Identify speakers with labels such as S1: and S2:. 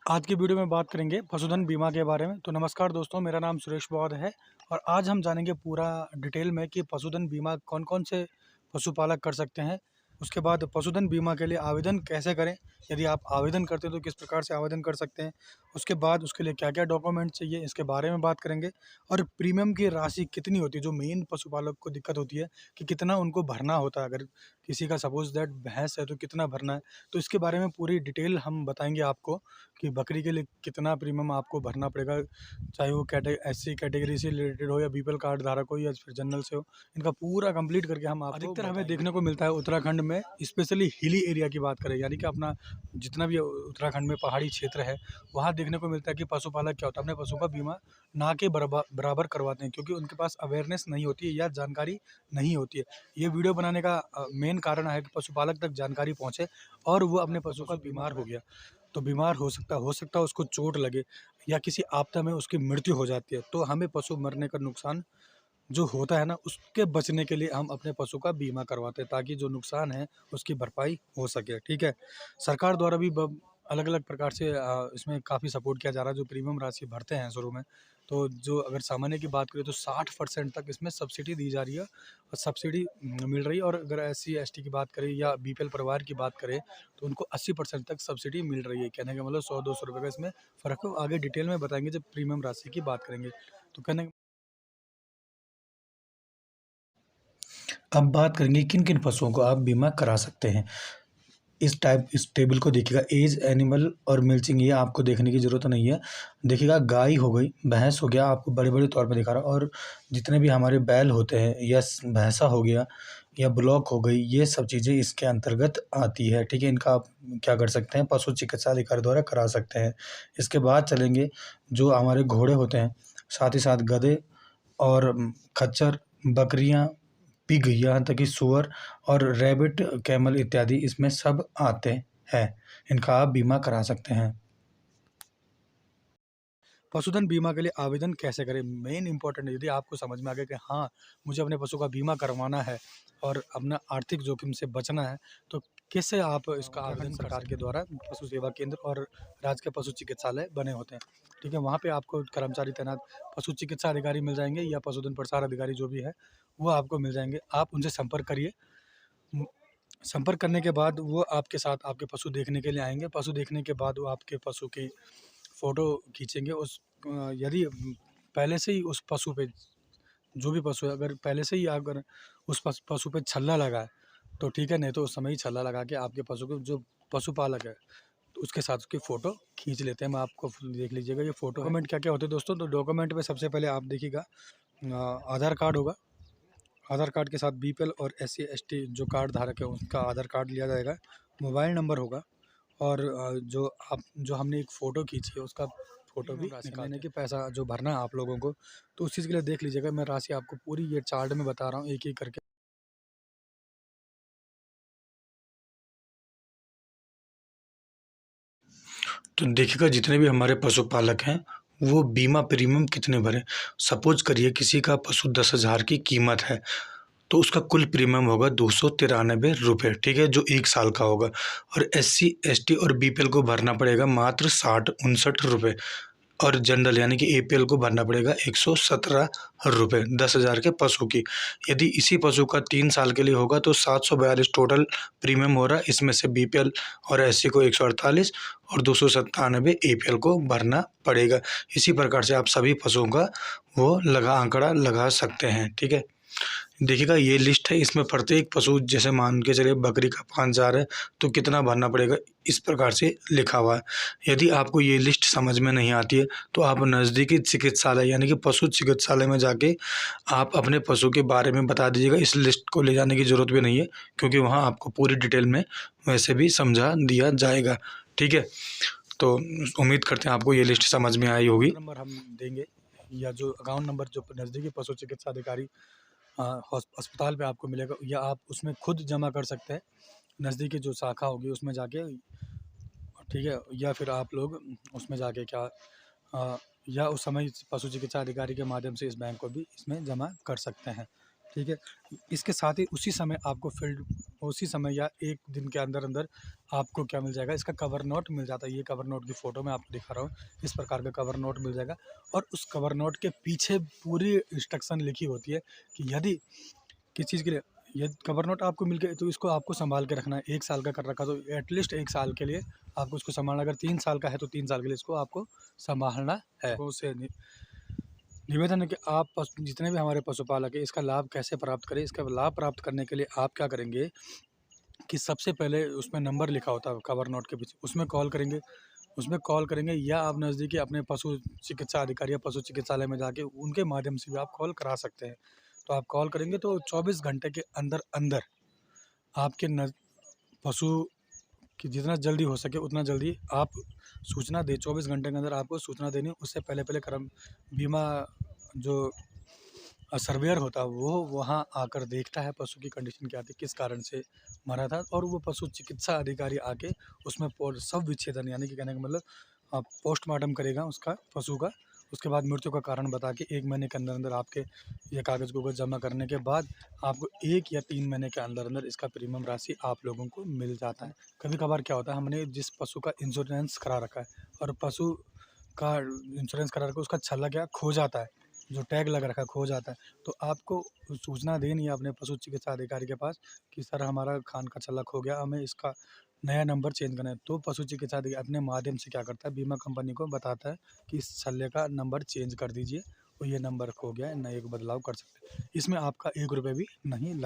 S1: आज की वीडियो में बात करेंगे पशुधन बीमा के बारे में। तो नमस्कार दोस्तों, मेरा नाम सुरेश बौद्ध है और आज हम जानेंगे पूरा डिटेल में कि पशुधन बीमा कौन-कौन से पशुपालक कर सकते हैं। उसके बाद पशुधन बीमा के लिए आवेदन कैसे करें, यदि आप आवेदन करते हैं तो किस प्रकार से आवेदन कर सकते हैं। उसके बाद उसके लिए क्या-क्या डॉक्यूमेंट चाहिए, इसके बारे में बात करेंगे। और प्रीमियम की राशि कितनी होती है, जो मेन पशुपालक को दिक्कत होती है कि कितना उनको भरना होता है। अगर किसी का सपोज़ दैट भैंस है तो कितना भरना है, तो इसके बारे में पूरी डिटेल हम बताएँगे आपको कि बकरी के लिए कितना प्रीमियम आपको भरना पड़ेगा, चाहे वो एससी कैटेगरी से रिलेटेड हो या बीपीएल कार्ड धारक हो या फिर जनरल से हो। इनका पूरा कंप्लीट करके हम आपको अधिकतर हमें देखने को मिलता है उत्तराखंड में, स्पेशली हिली एरिया की बात करें, यानी कि अपना जितना भी उत्तराखंड में पहाड़ी क्षेत्र है, वहाँ देखने को मिलता है कि पशुपालक क्या होता है, अपने पशु का बीमा ना के बराबर करवाते हैं, क्योंकि उनके पास अवेयरनेस नहीं होती है या जानकारी नहीं होती है। ये वीडियो बनाने का मेन कारण है कि पशुपालक तक जानकारी पहुँचे और वो अपने पशु का बीमार हो गया, तो बीमार हो सकता है उसको चोट लगे या किसी आपदा में उसकी मृत्यु हो जाती है, तो हमें पशु मरने का नुकसान जो होता है ना, उसके बचने के लिए हम अपने पशु का बीमा करवाते हैं, ताकि जो नुकसान है उसकी भरपाई हो सके। ठीक है, सरकार द्वारा भी अलग अलग प्रकार से इसमें काफ़ी सपोर्ट किया जा रहा है। जो प्रीमियम राशि भरते हैं शुरू में, तो जो अगर सामान्य की बात करें तो 60% तक इसमें सब्सिडी दी जा रही है और सब्सिडी मिल रही है। और अगर एससी एसटी की बात करें या बीपीएल परिवार की बात करें तो उनको 80% तक सब्सिडी मिल रही है। कहने का मतलब 100-200 रुपये का इसमें फ़र्क है। आगे डिटेल में बताएंगे जब प्रीमियम राशि की बात करेंगे। तो कहने अब बात करेंगे किन किन पशुओं को आप बीमा करा सकते हैं। इस टेबल को देखिएगा, एज, एनिमल और मिल्चिंग, ये आपको देखने की ज़रूरत नहीं है। देखिएगा, गाय हो गई, भैंस हो गया, आपको बड़े-बड़े तौर पे दिखा रहा हूँ, और जितने भी हमारे बैल होते हैं या भैंसा हो गया या ब्लॉक हो गई, ये सब चीज़ें इसके अंतर्गत आती है। ठीक है, इनका आप क्या कर सकते हैं, पशु चिकित्सा अधिकारी द्वारा करा सकते हैं। इसके बाद चलेंगे जो हमारे घोड़े होते हैं, साथ ही साथ गधे और खच्चर, बकरियाँ, पिग, यहाँ तक कि सूअर और रैबिट, कैमल इत्यादि इसमें सब आते हैं। इनका आप बीमा करा सकते हैं। पशुधन बीमा के लिए आवेदन कैसे करें? मेन इंपॉर्टेंट, यदि आपको समझ में आ गया कि हाँ, मुझे अपने पशु का बीमा करवाना है और अपना आर्थिक जोखिम से बचना है, तो कैसे आप इसका आवेदन सरकार के द्वारा पशु सेवा केंद्र और राज्य के पशु चिकित्सालय बने होते हैं। ठीक है, वहाँ पे आपको कर्मचारी तैनात पशु चिकित्सा अधिकारी मिल जाएँगे या पशुधन प्रसार अधिकारी जो भी है, वो आपको मिल जाएँगे। आप उनसे संपर्क करिए। उम, संपर्क करने के बाद वो आपके साथ आपके पशु देखने के लिए आएँगे। पशु देखने के बाद वो आपके पशु की फ़ोटो खींचेंगे। यदि पहले से ही उस पशु पे, जो भी पशु है, अगर पहले से ही अगर उस पशु पे छल्ला लगा है तो ठीक है, नहीं तो उस समय ही छल्ला लगा के आपके पशु को, जो पशुपालक है, तो उसके साथ उसकी फ़ोटो खींच लेते हैं। मैं आपको देख लीजिएगा ये फ़ोटो है। डॉक्यूमेंट क्या-क्या होते हैं दोस्तों, तो डॉक्यूमेंट में सबसे पहले आप देखिएगा, आधार कार्ड होगा। आधार कार्ड के साथ बीपीएल और एससी एसटी जो कार्ड धारक है उसका आधार कार्ड लिया जाएगा। मोबाइल नंबर होगा और जो हमने एक फ़ोटो खींची है उसका फ़ोटो भी निकालने की पैसा जो भरना है आप लोगों को, तो उस चीज़ के लिए देख लीजिएगा। मैं राशि आपको पूरी ये चार्ट में बता रहा हूँ एक-एक करके। तो देखिएगा, जितने भी हमारे पशुपालक हैं वो बीमा प्रीमियम कितने भरें। सपोज़ करिए किसी का पशु 10,000 की कीमत है, तो उसका कुल प्रीमियम होगा 293 रुपये, ठीक है, जो 1 साल का होगा। और एससी, एसटी और बीपीएल को भरना पड़ेगा मात्र 60-59 रुपये, और जनरल यानी कि एपीएल को भरना पड़ेगा 117 रुपये 10,000 के पशु की। यदि इसी पशु का 3 साल के लिए होगा तो 742 टोटल प्रीमियम हो रहा है। इसमें से बीपीएल और एससी को 148 और 297 एपीएल को भरना पड़ेगा। इसी प्रकार से आप सभी पशुओं का वो आंकड़ा लगा सकते हैं। ठीक है, देखिएगा, ये लिस्ट है, इसमें प्रत्येक पशु, जैसे मान के चलिए बकरी का 5,000 है तो कितना भरना पड़ेगा, इस प्रकार से लिखा हुआ है। यदि आपको ये लिस्ट समझ में नहीं आती है तो आप नज़दीकी चिकित्सालय यानी कि पशु चिकित्सालय में जाके आप अपने पशु के बारे में बता दीजिएगा। इस लिस्ट को ले जाने की ज़रूरत भी नहीं है, क्योंकि वहाँ आपको पूरी डिटेल में वैसे भी समझा दिया जाएगा। ठीक है, तो उम्मीद करते हैं आपको ये लिस्ट समझ में आई होगी। नंबर हम देंगे या जो अकाउंट नंबर जो नज़दीकी पशु चिकित्सा अधिकारी अस्पताल पे आपको मिलेगा, या आप उसमें खुद जमा कर सकते हैं, नज़दीकी जो शाखा होगी उसमें जाके। ठीक है, या फिर आप लोग उसमें जाके या उस समय पशु चिकित्सा अधिकारी के माध्यम से इस बैंक को भी इसमें जमा कर सकते हैं। ठीक है? इसके साथ ही उसी समय या 1 दिन के अंदर-अंदर आपको क्या मिल जाएगा, इसका कवर नोट मिल जाता है। ये कवर नोट की फ़ोटो मैं आपको दिखा रहा हूँ, इस प्रकार का कवर नोट मिल जाएगा और उस कवर नोट के पीछे पूरी इंस्ट्रक्शन लिखी होती है कि यदि किस चीज़ के लिए ये कवर नोट आपको मिल गया तो इसको आपको सँभाल के रखना है। 1 साल का कर रखा तो एटलीस्ट 1 साल के लिए आपको उसको सँभालना, अगर 3 साल का है तो 3 साल के लिए इसको आपको सँभालना है। तो उससे निवेदन है कि आप जितने भी हमारे पशुपालक हैं इसका लाभ कैसे प्राप्त करें। इसका लाभ प्राप्त करने के लिए आप क्या करेंगे कि सबसे पहले उसमें नंबर लिखा होता है कवर नोट के पीछे, उसमें कॉल करेंगे या आप नज़दीकी अपने पशु चिकित्सा अधिकारी या पशु चिकित्सालय में जाके उनके माध्यम से भी आप कॉल करा सकते हैं। तो आप कॉल करेंगे तो 24 घंटे के अंदर-अंदर आपके पशु कि जितना जल्दी हो सके उतना जल्दी आप सूचना दें। 24 घंटे के अंदर आपको सूचना देनी है। उससे पहले बीमा जो सर्वेयर होता है वो वहाँ आकर देखता है पशु की कंडीशन क्या थी, किस कारण से मरा था और वो पशु चिकित्सा अधिकारी आके उसमें शव विच्छेदन यानी कि कहने का मतलब पोस्टमार्टम करेगा उसका पशु का। उसके बाद मृत्यु का कारण बता के 1 महीने के अंदर-अंदर आपके ये कागज़-वोगज़ जमा करने के बाद आपको 1 या 3 महीने के अंदर-अंदर इसका प्रीमियम राशि आप लोगों को मिल जाता है। कभी-कभार क्या होता है, हमने जिस पशु का इंश्योरेंस करा रखा है और पशु का इंश्योरेंस करा रखा है उसका छल्ला क्या खो जाता है, जो टैग लगा रखा है खो जाता है, तो आपको सूचना देनी है अपने पशु चिकित्सा अधिकारी के पास कि सर हमारा खान का छल्ला खो गया, हमें इसका नया नंबर चेंज करना है। तो पशु चिकित्सा अधिकारी अपने माध्यम से क्या करता है, बीमा कंपनी को बताता है कि इस छल्ले का नंबर चेंज कर दीजिए और ये नंबर खो गया है, नए को बदलाव कर सकते हैं। इसमें आपका 1 रुपये भी नहीं लगता।